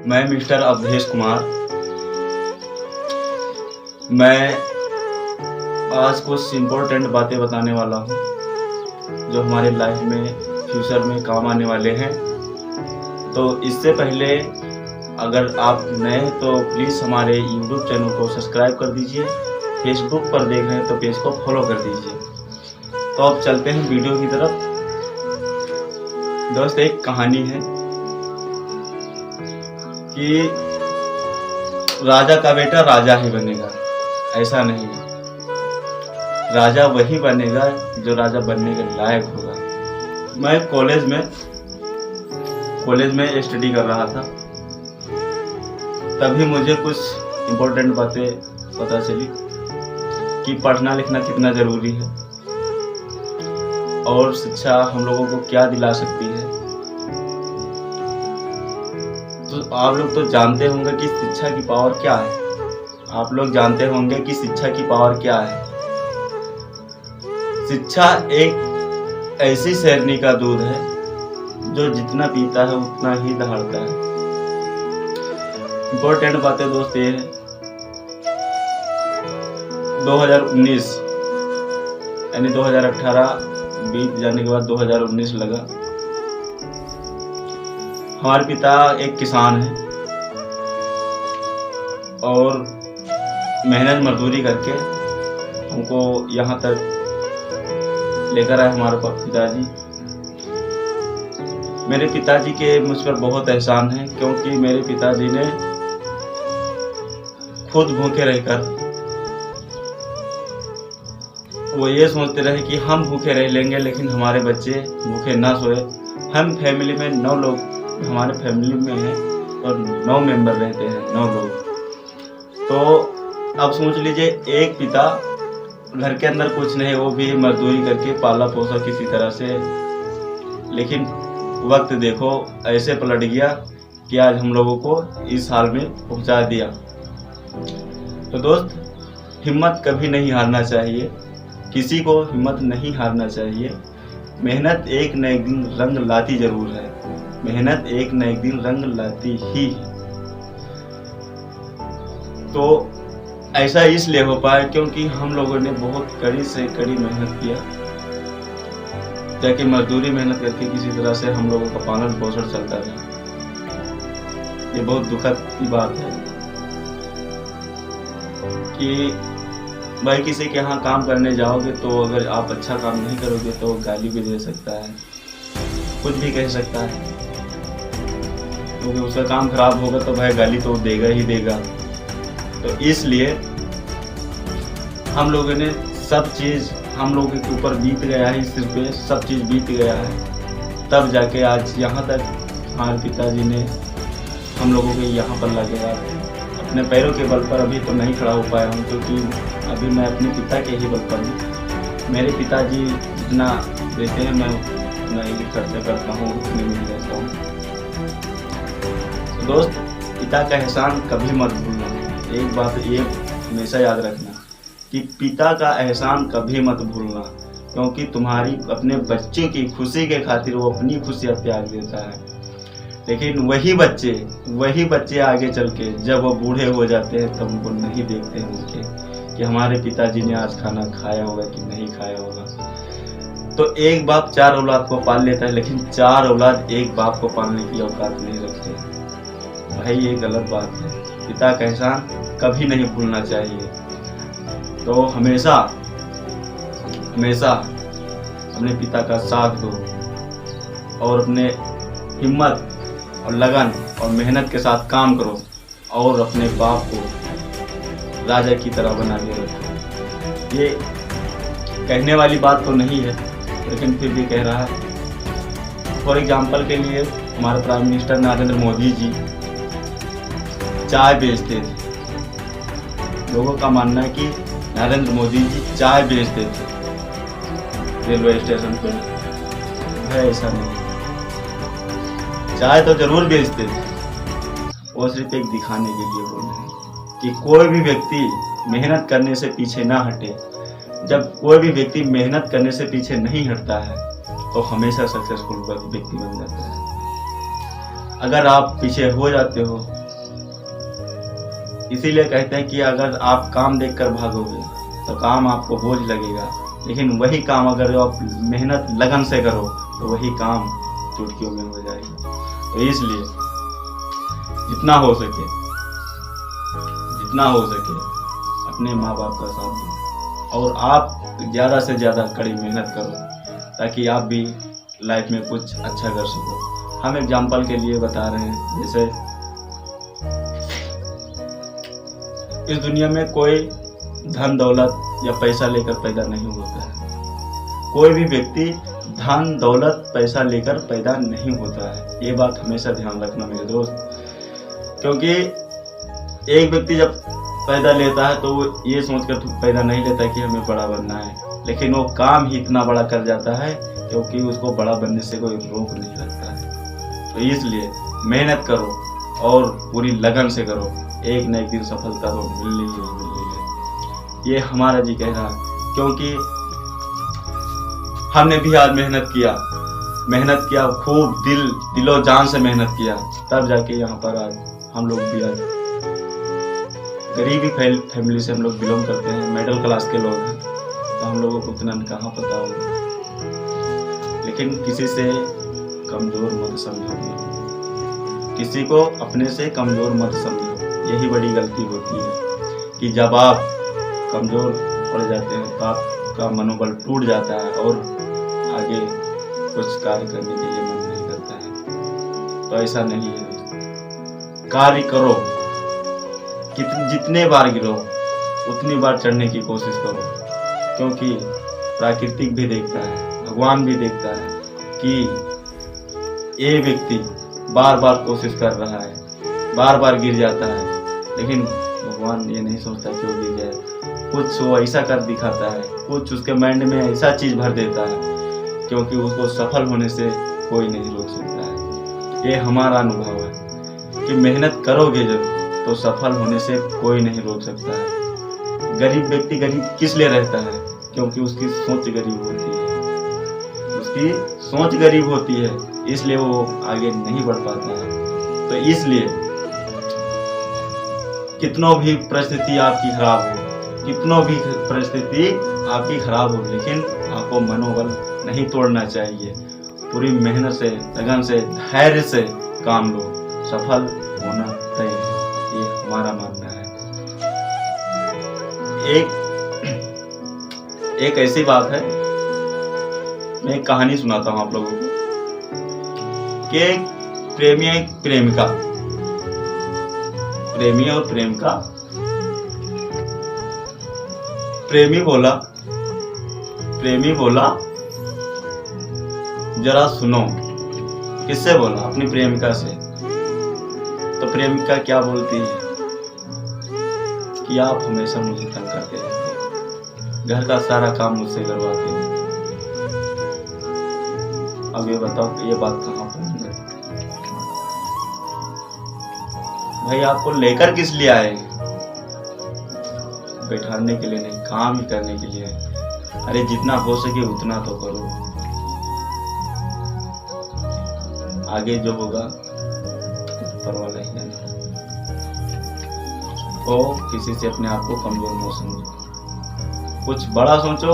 मैं मिस्टर अवधेश कुमार। मैं आज कुछ इम्पोर्टेंट बातें बताने वाला हूँ जो हमारे लाइफ में फ्यूचर में काम आने वाले हैं। तो इससे पहले अगर आप नए हैं तो प्लीज़ हमारे यूट्यूब चैनल को सब्सक्राइब कर दीजिए। फेसबुक पर देख रहे हैं तो पेज को फॉलो कर दीजिए। तो अब चलते हैं वीडियो की तरफ। दोस्त, एक कहानी है कि राजा का बेटा राजा ही बनेगा, ऐसा नहीं है। राजा वही बनेगा जो राजा बनने के लायक होगा। मैं कॉलेज में स्टडी कर रहा था, तभी मुझे कुछ इम्पोर्टेंट बातें पता चली कि पढ़ना लिखना कितना ज़रूरी है और शिक्षा हम लोगों को क्या दिला सकती है। तो आप लोग तो जानते होंगे कि शिक्षा की पावर क्या है। आप लोग जानते होंगे कि शिक्षा की पावर क्या है। शिक्षा एक ऐसी शेरनी का दूध है जो जितना पीता है उतना ही दहाड़ता है। इम्पोर्टेंट बातें दोस्त ये है, 2019 यानी 2018 बीत जाने के बाद 2019 लगा। हमारे पिता एक किसान हैं और मेहनत मजदूरी करके हमको यहाँ तक लेकर आए हमारे पिताजी। मेरे पिताजी के मुझ पर बहुत एहसान है, क्योंकि मेरे पिताजी ने खुद भूखे रहकर वो ये सोचते रहे कि हम भूखे रह लेंगे लेकिन हमारे बच्चे भूखे ना सोए। हम फैमिली में 9 लोग हमारे फैमिली में हैं और 9 मेंबर रहते हैं, 9 लोग। तो अब सोच लीजिए, एक पिता घर के अंदर कुछ नहीं, वो भी मजदूरी करके पाला पोसा किसी तरह से, लेकिन वक्त देखो ऐसे पलट गया कि आज हम लोगों को इस हाल में पहुंचा दिया। तो दोस्त, हिम्मत कभी नहीं हारना चाहिए, किसी को हिम्मत नहीं हारना चाहिए। मेहनत एक न एक दिन रंग लाती जरूर है, मेहनत एक न एक दिन रंग लाती ही है। तो ऐसा इसलिए हो पाया क्योंकि हम लोगों ने बहुत कड़ी से कड़ी मेहनत किया, जाके मजदूरी मेहनत करके किसी तरह से हम लोगों का पालन पोषण चलता रहा। ये बहुत दुखद की बात है कि भाई किसी के यहाँ काम करने जाओगे तो अगर आप अच्छा काम नहीं करोगे तो गाली भी दे सकता है, कुछ भी कह सकता है, क्योंकि उसका काम खराब होगा तो भाई गाली तो देगा ही देगा। तो इसलिए हम लोगों ने सब चीज़ हम लोगों के ऊपर बीत गया है, इस सिर पे सब चीज़ बीत गया है, तब जाके आज यहाँ तक हमारे पिताजी ने हम लोगों को यहाँ पर ला गया। अपने पैरों के बल पर अभी तो नहीं खड़ा हो पाया हूँ, क्योंकि अभी मैं अपने पिता के ही बल पर हूँ। मेरे पिताजी जितना देते हैं मैं उतना ही खर्चा करता हूँ, उतने में रहता हूँ। तो दोस्त, पिता का एहसान कभी मत भूलना। एक बात ये हमेशा याद रखना कि पिता का एहसान कभी मत भूलना, क्योंकि तुम्हारी अपने बच्चे की खुशी के खातिर वो अपनी खुशियाँ त्याग देता है। लेकिन वही बच्चे आगे चल के जब वो बूढ़े हो जाते हैं तब उनको नहीं देखते हैं उनके कि हमारे पिताजी ने आज खाना खाया होगा कि नहीं खाया होगा। तो एक बाप 4 औलाद को पाल लेता है, लेकिन 4 औलाद एक बाप को पालने की औकात नहीं रखते। भाई ये गलत बात है। पिता का एहसान कभी नहीं भूलना चाहिए। तो हमेशा अपने पिता का साथ दो और अपने हिम्मत और लगन और मेहनत के साथ काम करो और अपने बाप को राजा की तरह बना के रखो। ये कहने वाली बात तो नहीं है, लेकिन फिर भी कह रहा है। फॉर एग्जाम्पल के लिए हमारे प्राइम मिनिस्टर नरेंद्र मोदी जी चाय बेचते थे। लोगों का मानना है कि नरेंद्र मोदी जी चाय बेचते थे रेलवे स्टेशन पे। है ऐसा नहीं, चाय तो जरूर बेचते थे, वो सिर्फ एक दिखाने के लिए बोल रहे हैं कि कोई भी व्यक्ति मेहनत करने से पीछे ना हटे। जब कोई भी व्यक्ति मेहनत करने से पीछे नहीं हटता है तो हमेशा सक्सेसफुल व्यक्ति बन जाता है। अगर आप पीछे हो जाते हो, इसीलिए कहते हैं कि अगर आप काम देखकर भागोगे तो काम आपको बोझ लगेगा, लेकिन वही काम अगर आप मेहनत लगन से करो तो वही काम चुटकियों में हो जाएगा। तो इसलिए जितना हो सके अपने माँ बाप का साथ दो और आप ज़्यादा से ज़्यादा कड़ी मेहनत करो ताकि आप भी लाइफ में कुछ अच्छा कर सको। हम एग्जाम्पल के लिए बता रहे हैं, जैसे इस दुनिया में कोई धन दौलत या पैसा लेकर पैदा नहीं होता है। कोई भी व्यक्ति धन दौलत पैसा लेकर पैदा नहीं होता है। ये बात हमेशा ध्यान रखना मेरे दोस्त, क्योंकि एक व्यक्ति जब पैदा लेता है तो वो ये सोचकर पैदा नहीं लेता कि हमें बड़ा बनना है, लेकिन वो काम ही इतना बड़ा कर जाता है क्योंकि उसको बड़ा बनने से कोई रोक नहीं सकता है। तो इसलिए मेहनत करो और पूरी लगन से करो, एक न एक दिन सफलता तो मिलनी है। ये हमारा जी कह रहा, क्योंकि हमने भी आज मेहनत किया खूब दिलो जान से मेहनत किया, तब जाके यहाँ पर आज हम लोग भी आज गरीबी फैमिली से हम लोग बिलोंग करते हैं, मिडिल क्लास के लोग हैं, तो हम लोगों को उतना कहाँ पता होगा। लेकिन किसी से कमजोर मत समझो, किसी को अपने से कमजोर मत समझो। यही बड़ी गलती होती है कि जब आप कमजोर पड़ जाते हैं तो आपका मनोबल टूट जाता है और आगे कुछ कार्य करने के लिए मन नहीं करता है। तो ऐसा नहीं है, कार्य करो, जितने बार गिरो उतनी बार चढ़ने की कोशिश करो, क्योंकि प्राकृतिक भी देखता है, भगवान भी देखता है कि ये व्यक्ति बार बार कोशिश कर रहा है, बार बार गिर जाता है, लेकिन भगवान ये नहीं सोचता कि वो गिर जाए। कुछ वो ऐसा कर दिखाता है, कुछ उसके माइंड में ऐसा चीज भर देता है, क्योंकि उसको सफल होने से कोई नहीं रोक सकता है। ये हमारा अनुभव है कि मेहनत करोगे जब तो सफल होने से कोई नहीं रोक सकता है। गरीब व्यक्ति गरीब किस लिए रहता है? क्योंकि उसकी सोच गरीब होती है, इसलिए वो आगे नहीं बढ़ पाता है। तो इसलिए कितनों भी परिस्थिति आपकी खराब हो, लेकिन आपको मनोबल नहीं तोड़ना चाहिए। पूरी मेहनत से, लगन से, धैर्य से काम लो, सफल होना तय है, ये हमारा मानना है। एक ऐसी बात है, मैं एक कहानी सुनाता हूँ आप लोगों को कि एक प्रेमी और प्रेमिका। प्रेमी बोला जरा सुनो। किससे बोला? अपनी प्रेमिका से। तो प्रेमिका क्या बोलती है कि आप हमेशा मुझे तंग करते रहते हैं, घर का सारा काम मुझसे करवाते हैं। अब ये बताओ ये बात कहाँ पहुंच गई? भाई आपको लेकर किस लिए आए? बैठाने के लिए नहीं, काम ही करने के लिए। अरे जितना हो सके उतना तो करो, आगे जो होगा ऊपर वाला ही जाने। तो किसी से अपने आप को कमजोर न समझो, कुछ बड़ा सोचो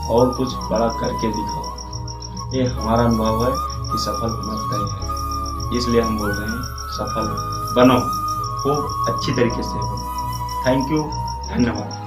और कुछ बड़ा करके दिखाओ। ये हमारा अनुभव है कि सफल होना तय है, इसलिए हम बोल रहे हैं सफल बनो, खूब अच्छी तरीके से बनो। थैंक यू, धन्यवाद।